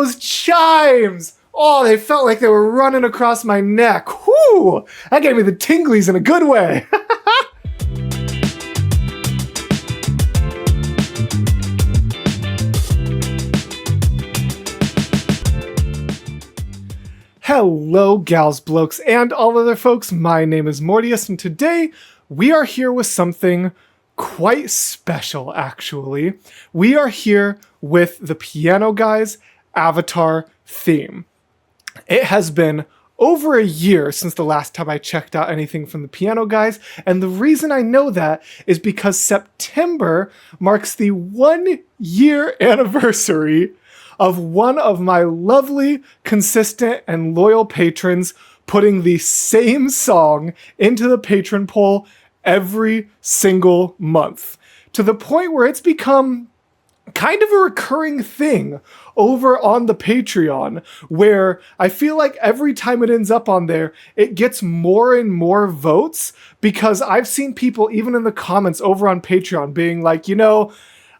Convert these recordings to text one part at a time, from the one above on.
those chimes! Oh, they felt like they were running across my neck. Whoo! That gave me the tinglies in a good way. Hello, gals, blokes, and all other folks. My name is Mortius, and today we are here with something quite special, actually. We are here with the Piano Guys Avatar theme. It has been over a year since the last time I checked out anything from the Piano Guys, and the reason I know that is because September marks the 1 year anniversary of one of my lovely, consistent, and loyal patrons putting the same song into the patron poll every single month, to the point where it's become kind of a recurring thing over on the Patreon, where I feel like every time it ends up on there, it gets more and more votes, because I've seen people even in the comments over on Patreon being like, you know,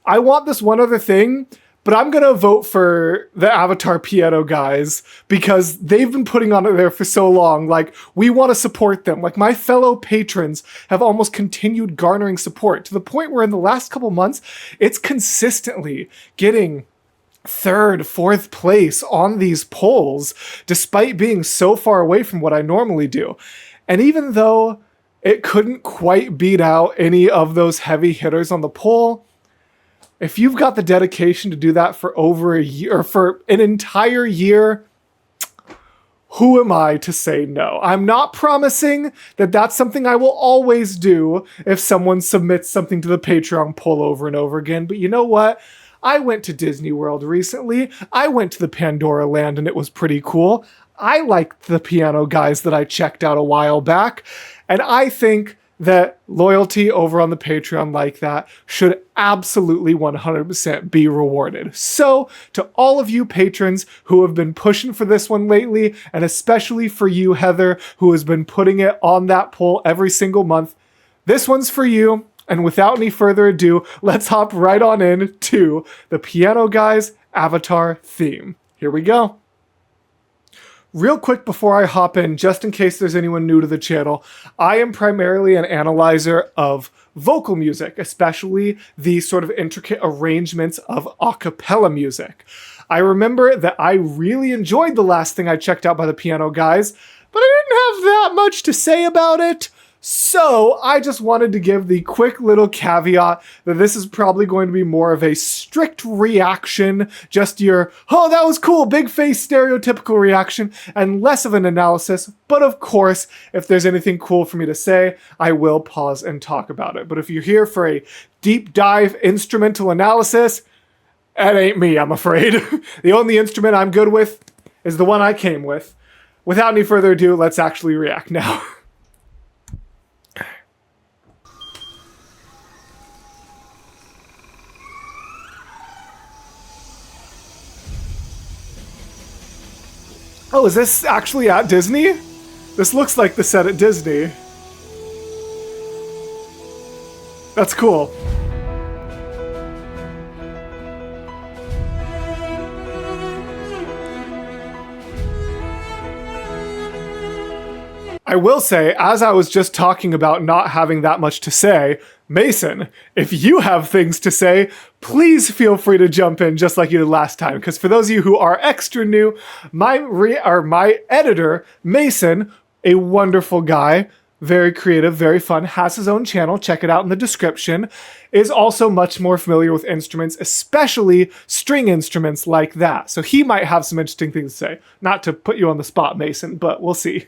I want this one other thing, but I'm going to vote for the Avatar Piano Guys because they've been putting on it there for so long. Like, we want to support them. Like, my fellow patrons have almost continued garnering support to the point where in the last couple months, it's consistently getting third, fourth place on these polls, despite being so far away from what I normally do. And even though it couldn't quite beat out any of those heavy hitters on the poll, if you've got the dedication to do that for over a year, or for an entire year, who am I to say no? I'm not promising that that's something I will always do if someone submits something to the Patreon poll over and over again. But you know what? I went to Disney World recently. I went to the Pandora Land and it was pretty cool. I liked the Piano Guys that I checked out a while back. And I think that loyalty over on the Patreon like that should absolutely 100% be rewarded. So, to all of you patrons who have been pushing for this one lately, and especially for you, Heather, who has been putting it on that poll every single month, this one's for you. And without any further ado, let's hop right on in to the Piano Guys Avatar theme. Here we go. Real quick before I hop in, just in case there's anyone new to the channel, I am primarily an analyzer of vocal music, especially the sort of intricate arrangements of a cappella music. I remember that I really enjoyed the last thing I checked out by the Piano Guys, but I didn't have that much to say about it. So I just wanted to give the quick little caveat that this is probably going to be more of a strict reaction, just your, oh, that was cool, big face stereotypical reaction, and less of an analysis. But of course, if there's anything cool for me to say, I will pause and talk about it. But if you're here for a deep dive instrumental analysis, that ain't me, I'm afraid. The only instrument I'm good with is the one I came with. Without any further ado, let's actually react now. Oh, is this actually at Disney? This looks like the set at Disney. That's cool. I will say, as I was just talking about not having that much to say, Mason, if you have things to say, please feel free to jump in just like you did last time. Because for those of you who are extra new, my editor, Mason, a wonderful guy, very creative, very fun, has his own channel, check it out in the description, is also much more familiar with instruments, especially string instruments like that. So he might have some interesting things to say. Not to put you on the spot, Mason, but we'll see.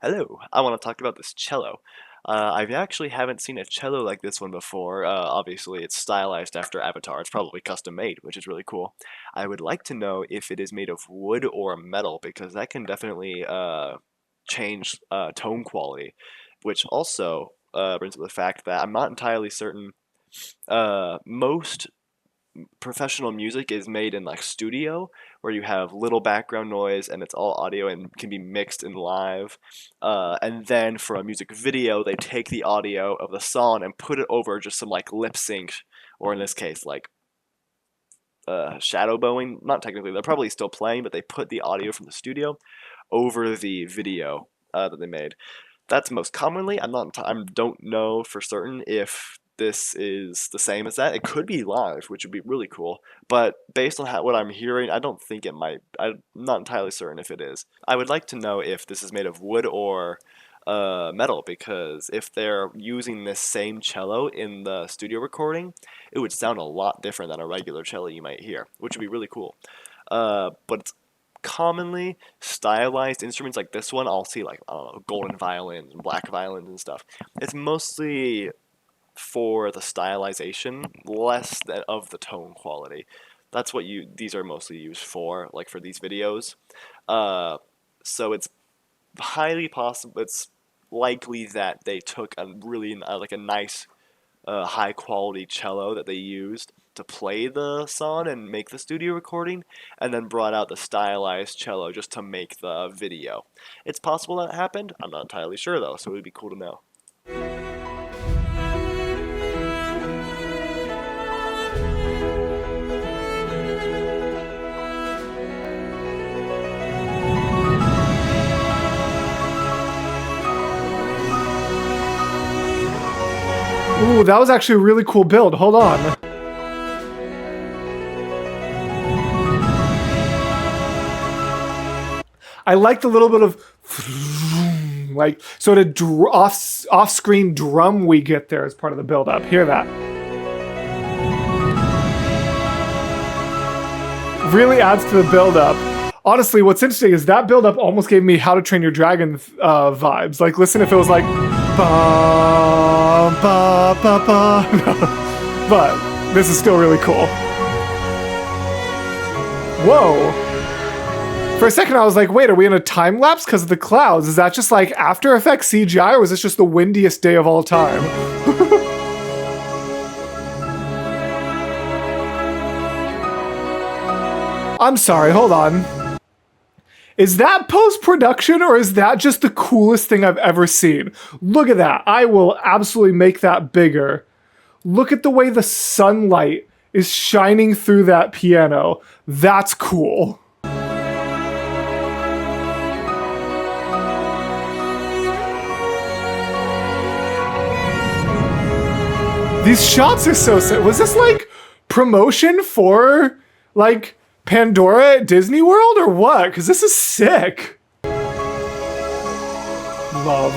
Hello, I want to talk about this cello. I actually haven't seen a cello like this one before. Obviously, it's stylized after Avatar. It's probably custom made, which is really cool. I would like to know if it is made of wood or metal, because that can definitely change tone quality, which also brings up the fact that I'm not entirely certain. Most professional music is made in like studio, where you have little background noise and it's all audio and can be mixed in live. And then for a music video, they take the audio of the song and put it over just some like lip sync, or in this case, like shadow bowing. Not technically, they're probably still playing, but they put the audio from the studio over the video that they made. That's most commonly. I don't know for certain if this is the same as that. It could be live, which would be really cool. But based on what I'm hearing, I don't think it might. I'm not entirely certain if it is. I would like to know if this is made of wood or metal, because if they're using this same cello in the studio recording, it would sound a lot different than a regular cello you might hear, which would be really cool. But it's commonly stylized instruments like this one. I'll see like, I don't know, golden violins and black violins and stuff. It's mostly for the stylization, less than of the tone quality. That's what these are mostly used for, like for these videos. So it's highly possible, it's likely that they took a really like a nice high quality cello that they used to play the song and make the studio recording, and then brought out the stylized cello just to make the video. It's possible that happened. I'm not entirely sure though, so it would be cool to know. Ooh, that was actually a really cool build. Hold on. I like the little bit of like sort of off-screen drum we get there as part of the build-up. Hear that? Really adds to the build-up. Honestly, what's interesting is that build-up almost gave me How to Train Your Dragon vibes. Like, listen if it was like ba ba ba ba. But this is still really cool. Whoa. For a second I was like, wait, are we in a time lapse because of the clouds? Is that just like After Effects CGI, or is this just the windiest day of all time? I'm sorry, hold on. Is that post-production, or is that just the coolest thing I've ever seen? Look at that. I will absolutely make that bigger. Look at the way the sunlight is shining through that piano. That's cool. These shots are so sick. Was this like promotion for like Pandora at Disney World or what? Because this is sick. Love.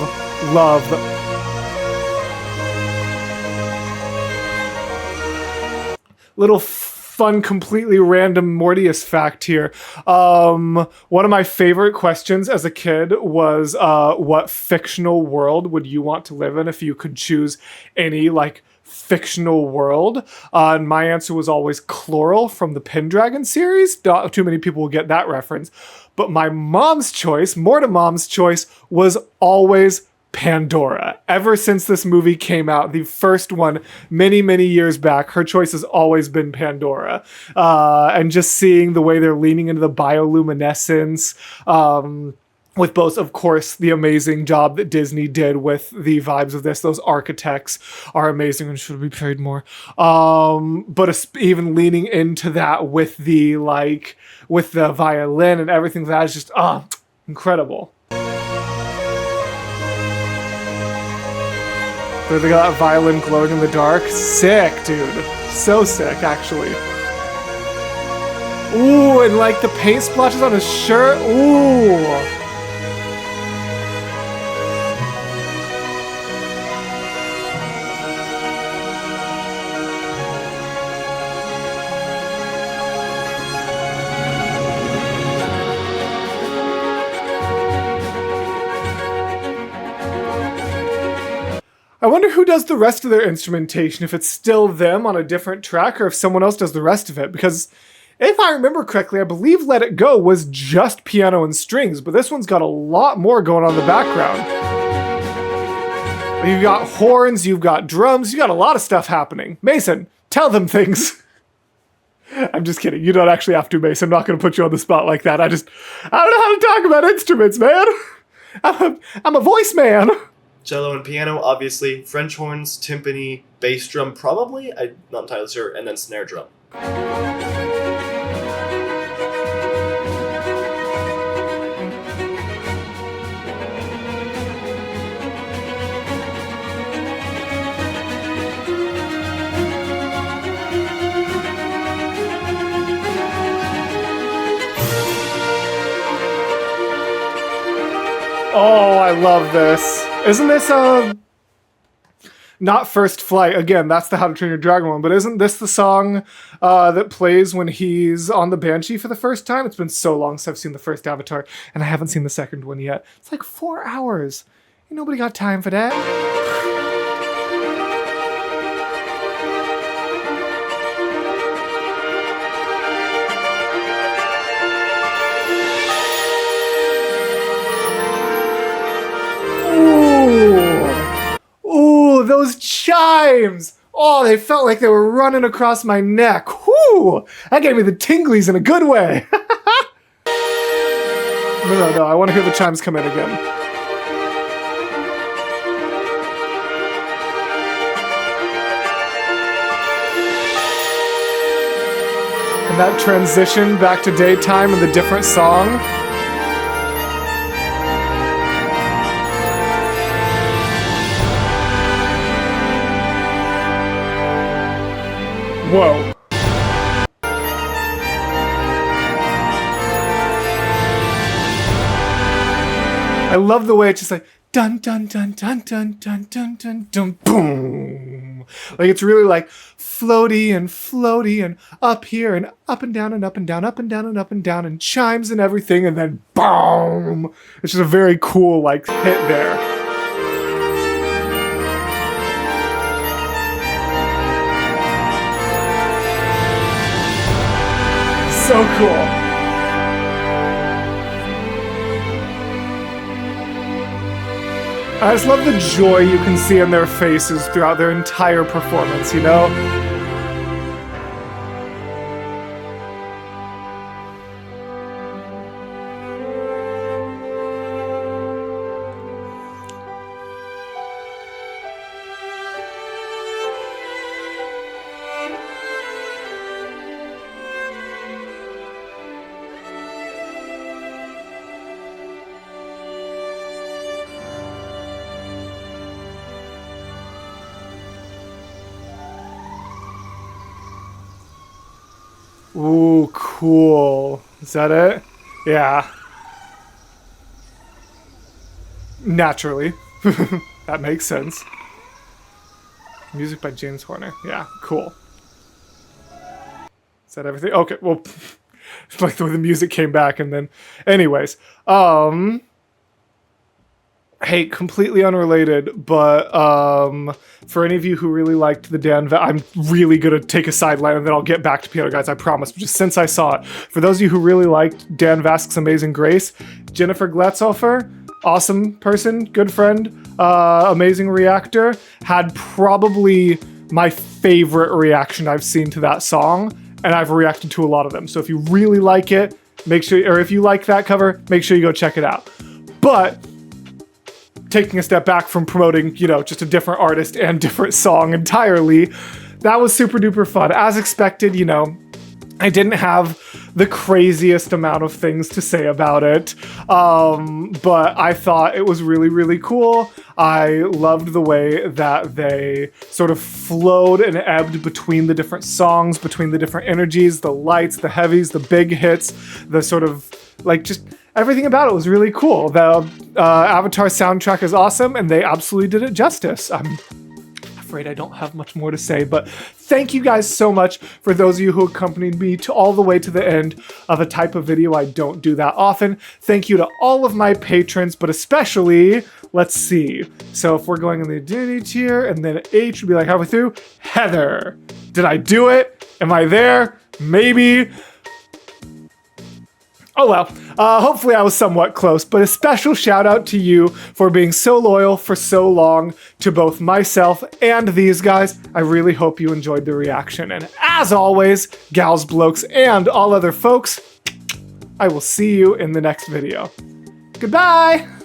Little fun, completely random Mortius fact here. One of my favorite questions as a kid was, what fictional world would you want to live in if you could choose any like fictional world? And my answer was always Chloral from the Pendragon series. Not too many people will get that reference. But my mom's choice, Mortimer's choice, was always Pandora. Ever since this movie came out, the first one many, many years back, her choice has always been Pandora. And just seeing the way they're leaning into the bioluminescence, with both, of course, the amazing job that Disney did with the vibes of this. Those architects are amazing and should be paid more. But even leaning into that with the with the violin and everything, that is just incredible. They got that violin glowing in the dark. Sick, dude. So sick, actually. Ooh, and like the paint splotches on his shirt. Ooh. I wonder who does the rest of their instrumentation, if it's still them on a different track or if someone else does the rest of it, because if I remember correctly, I believe Let It Go was just piano and strings, but this one's got a lot more going on in the background. You've got horns, you've got drums, you've got a lot of stuff happening. Mason, tell them things. I'm just kidding. You don't actually have to, Mace. I'm not going to put you on the spot like that. I don't know how to talk about instruments, man. I'm a voice man. Cello and piano, obviously. French horns, timpani, bass drum, probably. I'm not entirely sure. And then snare drum. Oh, I love this. Isn't this not First Flight? Again, that's the How to Train Your Dragon one, but isn't this the song that plays when he's on the Banshee for the first time? It's been so long since I've seen the first Avatar, and I haven't seen the second one yet. It's like 4 hours. Ain't nobody got time for that. Ooh, those chimes! Oh, they felt like they were running across my neck. Whoo! That gave me the tinglies in a good way. No, I want to hear the chimes come in again. And that transition back to daytime and the different song. Whoa. I love the way it's just like dun dun dun dun dun dun dun dun dun boom. Like it's really like floaty and up here and up and down and up and down, up and down and up and down and chimes and everything, and then boom. It's just a very cool like hit there. So cool. I just love the joy you can see in their faces throughout their entire performance, you know? Ooh, cool. Is that it? Yeah. Naturally. That makes sense. Music by James Horner. Yeah, cool. Is that everything? Okay, well, like the way the music came back and then... Anyways, hey, completely unrelated, but for any of you who really liked the Dan I'm really gonna take a sideline and then I'll get back to Piano Guys, I promise, just since I saw it. For those of you who really liked Dan Vasque's Amazing Grace, Jennifer Glatzofer, awesome person, good friend, amazing reactor, had probably my favorite reaction I've seen to that song, and I've reacted to a lot of them. So if you really like it, make sure, or if you like that cover, make sure you go check it out. But taking a step back from promoting, you know, just a different artist and different song entirely, that was super duper fun. As expected, you know, I didn't have the craziest amount of things to say about it, but I thought it was really, really cool. I loved the way that they sort of flowed and ebbed between the different songs, between the different energies, the lights, the heavies, the big hits, the sort of, like, just everything about it was really cool. The Avatar soundtrack is awesome, and they absolutely did it justice. I'm afraid I don't have much more to say, but thank you guys so much for those of you who accompanied me to all the way to the end of a type of video I don't do that often. Thank you to all of my patrons, but especially, let's see. So if we're going in the identity tier, and then H would be like halfway through, Heather. Did I do it? Am I there? Maybe. Oh well, hopefully I was somewhat close, but a special shout out to you for being so loyal for so long to both myself and these guys. I really hope you enjoyed the reaction. And as always, gals, blokes, and all other folks, I will see you in the next video. Goodbye!